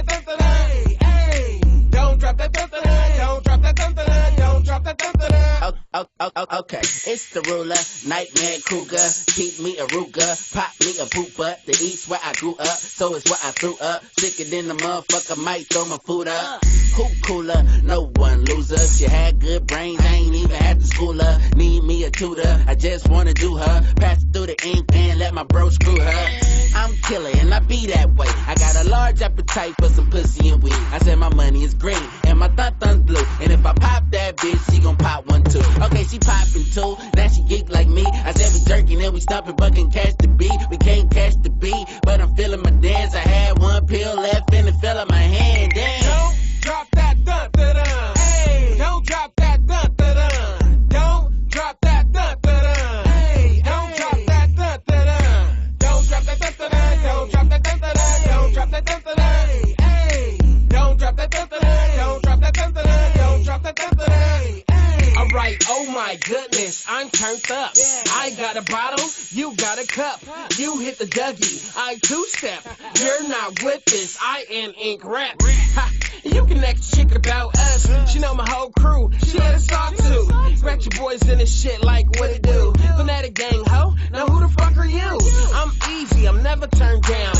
that dun dun dun. Hey, hey, don't drop that dun dun dun. Don't drop that dun dun dun. Don't drop that dun dun dun. Okay, it's the ruler, Nightmare Cougar. Keep me a Ruger, pop me a pooper. The east where I grew up, so it's where I threw up. Sicker than the motherfucker, might throw my food up. Who cooler? No one loser. She had good brains, I ain't even had to school her. Need me a tutor, I just wanna do her. Pass through the ink and let my bro screw her. I'm killer and I be that way. I got a large appetite for some pussy and weed. I said my money is green and my thun blue. And if I pop that bitch, she gon' pop one too. Okay, she poppin' too, now she geek like me. I said we jerking and we stompin', but can catch the beat. We can't catch the beat, but I'm feeling my dance. I had one pill left and it fell in my hand. Damn. Don't drop that dun dun dun. Hey, don't drop that dun dun dun. Don't drop that dun dun dun. Hey, don't drop that dun dun dun. Don't drop that dun dun dun. Don't drop that dun dun dun. Don't drop that dun dun dun. Hey, don't drop that dun dun dun. Don't drop that dun dun dun. Don't drop that dun dun dun. Alright, oh my goodness, I'm turned up. I got a bottle, you got a cup. You hit the Dougie, I two-step. You're not with this, I am ink rap. Ha, you can ask chick about us. She know my whole crew, she let us talk to. Scratch your boys in this shit like what it do. Fanatic gang, ho, now who the fuck are you? I'm easy, I'm never turned down.